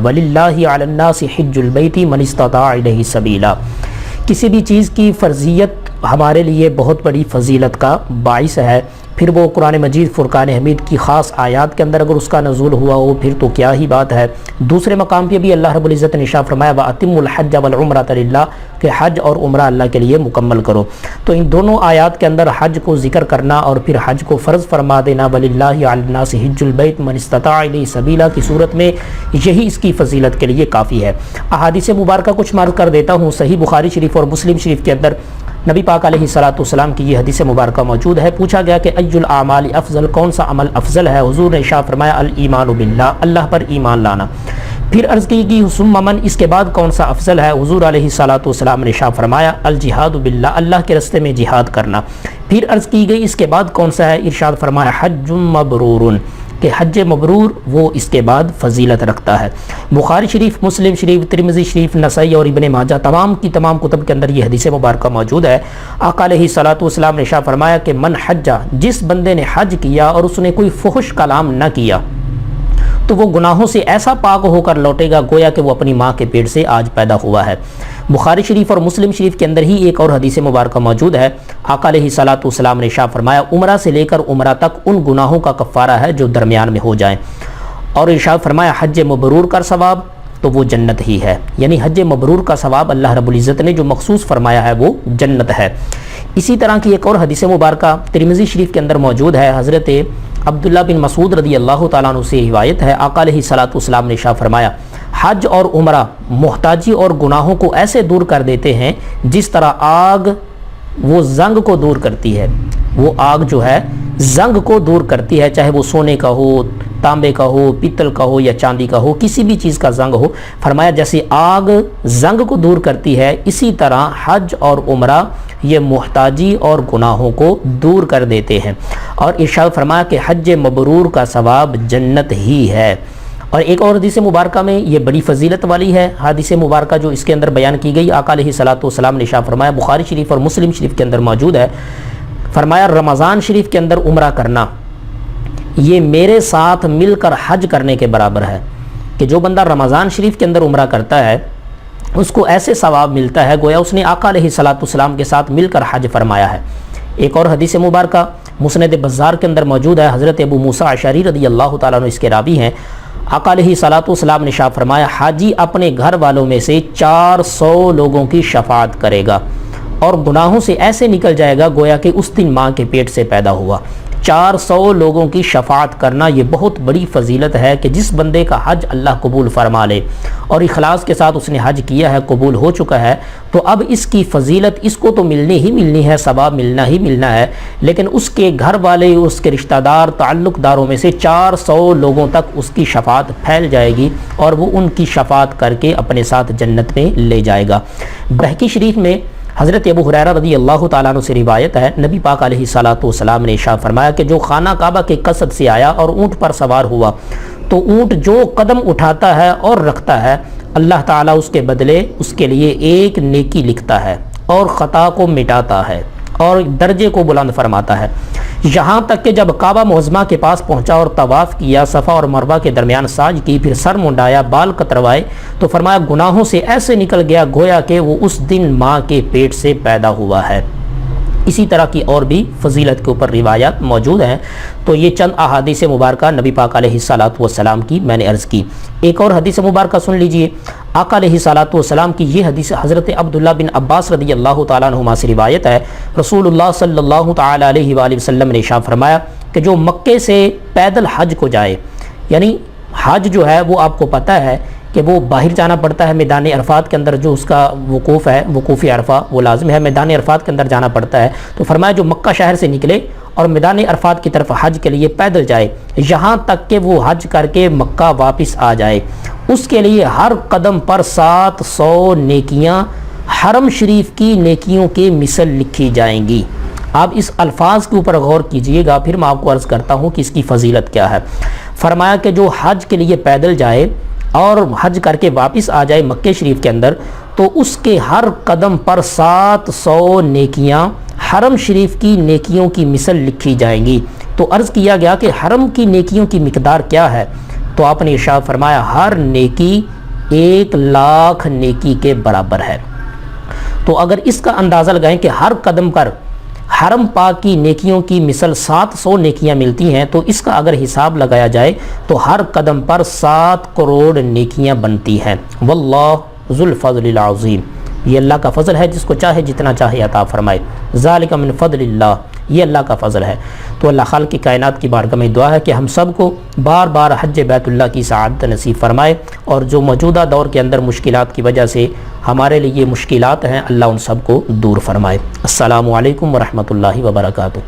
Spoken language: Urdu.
وَلِلَّهِ عَلَى النَّاسِ حِجُّ الْبَيْتِ مَنِ اسْتَطَاعَ إِلَيْهِ سَبِيلًا۔ کسی بھی چیز کی فرضیت ہمارے لیے بہت بڑی فضیلت کا باعث ہے، پھر وہ قرآن مجید فرقان حمید کی خاص آیات کے اندر اگر اس کا نزول ہوا ہو پھر تو کیا ہی بات ہے۔ دوسرے مقام پہ بھی اللہ رب العزت نے ارشاد فرمایا وَأَتِمُّوا الْحَجَّ وَالْعُمْرَةَ لِلَّهِ کہ حج اور عمرہ اللہ کے لیے مکمل کرو۔ تو ان دونوں آیات کے اندر حج کو ذکر کرنا اور پھر حج کو فرض فرما دینا وَلِلَّهِ عَلَى النَّاسِ حِجُّ الْبَيْتِ مَنِ اسْتَطَاعَ إِلَيْهِ سَبِيلًا کی صورت میں یہی اس کی فضیلت کے لیے کافی ہے۔ احادیث مبارکہ کچھ مارک کر دیتا ہوں۔ صحیح بخاری شریف اور مسلم شریف کے اندر نبی پاک علیہ السلام کی یہ حدیث مبارکہ موجود ہے۔ پوچھا گیا کہ ای الاعمال افضل، کون سا عمل افضل ہے؟ حضور نے ارشاد فرمایا الایمان باللہ، اللہ پر ایمان لانا۔ پھر عرض کی گئی ثم من، اس کے بعد کون سا افضل ہے؟ حضور علیہ السلام نے ارشاد فرمایا الجہاد باللہ، اللہ کے راستے میں جہاد کرنا۔ پھر عرض کی گئی اس کے بعد کون سا ہے؟ ارشاد فرمایا حج مبرور، کہ حج مبرور وہ اس کے بعد فضیلت رکھتا ہے۔ بخاری شریف، مسلم شریف، ترمذی شریف، نسائی اور ابن ماجہ تمام کی تمام کتب کے اندر یہ حدیث مبارکہ موجود ہے۔ آقا علیہ السلام نے ارشاد فرمایا کہ من حج، جس بندے نے حج کیا اور اس نے کوئی فحش کلام نہ کیا تو وہ گناہوں سے ایسا پاک ہو کر لوٹے گا گویا کہ وہ اپنی ماں کے پیٹ سے آج پیدا ہوا ہے۔ بخاری شریف اور مسلم شریف کے اندر ہی ایک اور حدیث مبارکہ موجود ہے۔ آقا علیہ السلام نے ارشاد فرمایا عمرہ سے لے کر عمرہ تک ان گناہوں کا کفارہ ہے جو درمیان میں ہو جائیں، اور ارشاد فرمایا حج مبرور کا ثواب تو وہ جنت ہی ہے، یعنی حج مبرور کا ثواب اللہ رب العزت نے جو مخصوص فرمایا ہے وہ جنت ہے۔ اسی طرح کی ایک اور حدیث مبارکہ ترمذی شریف کے اندر موجود ہے۔ حضرت عبداللہ بن مسعود رضی اللہ تعالیٰ عنہ سے روایت ہے، آقا علیہ السلام نے ارشاد فرمایا حج اور عمرہ محتاجی اور گناہوں کو ایسے دور کر دیتے ہیں جس طرح آگ وہ زنگ کو دور کرتی ہے، وہ آگ جو ہے زنگ کو دور کرتی ہے، چاہے وہ سونے کا ہو، تانبے کا ہو، پیتل کا ہو یا چاندی کا ہو، کسی بھی چیز کا زنگ ہو۔ فرمایا جیسے آگ زنگ کو دور کرتی ہے اسی طرح حج اور عمرہ یہ محتاجی اور گناہوں کو دور کر دیتے ہیں، اور ارشاد فرمایا کہ حج مبرور کا ثواب جنت ہی ہے۔ اور ایک اور حدیث مبارکہ میں یہ بڑی فضیلت والی ہے حدیث مبارکہ جو اس کے اندر بیان کی گئی۔ آقا علیہ السلام نے ارشاد فرمایا بخاری شریف اور مسلم شریف کے اندر موجود ہے، فرمایا رمضان شریف کے اندر عمرہ کرنا یہ میرے ساتھ مل کر حج کرنے کے برابر ہے، کہ جو بندہ رمضان شریف کے اندر عمرہ کرتا ہے اس کو ایسے ثواب ملتا ہے گویا اس نے آقا علیہ السلام کے ساتھ مل کر حج فرمایا ہے۔ ایک اور حدیث مبارکہ مسند بزار کے اندر موجود ہے، حضرت ابو موسیٰ اشعری رضی اللہ تعالیٰ عنہ اس کے راوی ہیں۔ آقا علیہ السلام نے ارشاد فرمایا حاجی اپنے گھر والوں میں سے 400 لوگوں کی شفاعت کرے گا اور گناہوں سے ایسے نکل جائے گا گویا کہ اس دن ماں کے پیٹ سے پیدا ہوا۔ 400 لوگوں کی شفاعت کرنا یہ بہت بڑی فضیلت ہے کہ جس بندے کا حج اللہ قبول فرما لے اور اخلاص کے ساتھ اس نے حج کیا ہے، قبول ہو چکا ہے، تو اب اس کی فضیلت اس کو تو ملنی ہی ملنی ہے، ثواب ملنا ہی ملنا ہے، لیکن اس کے گھر والے، اس کے رشتہ دار، تعلق داروں میں سے 400 لوگوں تک اس کی شفاعت پھیل جائے گی اور وہ ان کی شفاعت کر کے اپنے ساتھ جنت میں لے جائے گا۔ بہقی شریف میں حضرت ابو ہریرہ رضی اللہ تعالیٰ عنہ سے روایت ہے، نبی پاک علیہ السلام نے ارشاد فرمایا کہ جو خانہ کعبہ کے قصد سے آیا اور اونٹ پر سوار ہوا تو اونٹ جو قدم اٹھاتا ہے اور رکھتا ہے اللہ تعالیٰ اس کے بدلے اس کے لیے ایک نیکی لکھتا ہے اور خطا کو مٹاتا ہے اور درجے کو بلند فرماتا ہے، یہاں تک کہ جب کعبہ معظمہ کے پاس پہنچا اور طواف کیا، صفا اور مروہ کے درمیان سعی کی، پھر سر منڈایا، بال کتروائے تو فرمایا گناہوں سے ایسے نکل گیا گویا کہ وہ اس دن ماں کے پیٹ سے پیدا ہوا ہے۔ اسی طرح کی اور بھی فضیلت کے اوپر روایات موجود ہیں، تو یہ چند احادیث مبارکہ نبی پاک علیہ السلام کی میں نے عرض کی۔ ایک اور حدیث مبارکہ سن لیجئے، آقا علیہ السلام کی یہ حدیث حضرت عبداللہ بن عباس رضی اللہ تعالیٰ عنہما سے روایت ہے، رسول اللہ صلی اللہ تعالیٰ علیہ وآلہ وسلم نے ارشاد فرمایا کہ جو مکے سے پیدل حج کو جائے، یعنی حج جو ہے وہ آپ کو پتہ ہے کہ وہ باہر جانا پڑتا ہے، میدان عرفات کے اندر جو اس کا وقوف ہے، وقوف عرفہ وہ لازم ہے، میدان عرفات کے اندر جانا پڑتا ہے، تو فرمایا جو مکہ شہر سے نکلے اور میدان عرفات کی طرف حج کے لیے پیدل جائے یہاں تک کہ وہ حج کر کے مکہ واپس آ جائے، اس کے لیے ہر قدم پر 700 نیکیاں حرم شریف کی نیکیوں کے مثل لکھی جائیں گی۔ آپ اس الفاظ کے اوپر غور کیجئے گا، پھر میں آپ کو عرض کرتا ہوں کہ اس کی فضیلت کیا ہے۔ فرمایا کہ جو حج کے لیے پیدل جائے اور حج کر کے واپس آ جائے مکہ شریف کے اندر تو اس کے ہر قدم پر 700 نیکیاں حرم شریف کی نیکیوں کی مثل لکھی جائیں گی۔ تو عرض کیا گیا کہ حرم کی نیکیوں کی مقدار کیا ہے؟ تو آپ نے ارشاد فرمایا ہر نیکی 1,00,000 نیکی کے برابر ہے۔ تو اگر اس کا اندازہ لگائیں کہ ہر قدم پر حرم پاک کی نیکیوں کی مثل 700 نیکیاں ملتی ہیں، تو اس کا اگر حساب لگایا جائے تو ہر قدم پر 7 کروڑ نیکیاں بنتی ہیں۔ واللہ ذو الفضل العظیم، یہ اللہ کا فضل ہے، جس کو چاہے جتنا چاہے عطا فرمائے۔ ذالک من فضل اللہ، یہ اللہ کا فضل ہے۔ تو اللہ خالق کی کائنات کی بارگاہ میں دعا ہے کہ ہم سب کو بار بار حج بیت اللہ کی سعادت نصیب فرمائے، اور جو موجودہ دور کے اندر مشکلات کی وجہ سے ہمارے لیے مشکلات ہیں، اللہ ان سب کو دور فرمائے۔ السلام علیکم ورحمۃ اللہ وبرکاتہ۔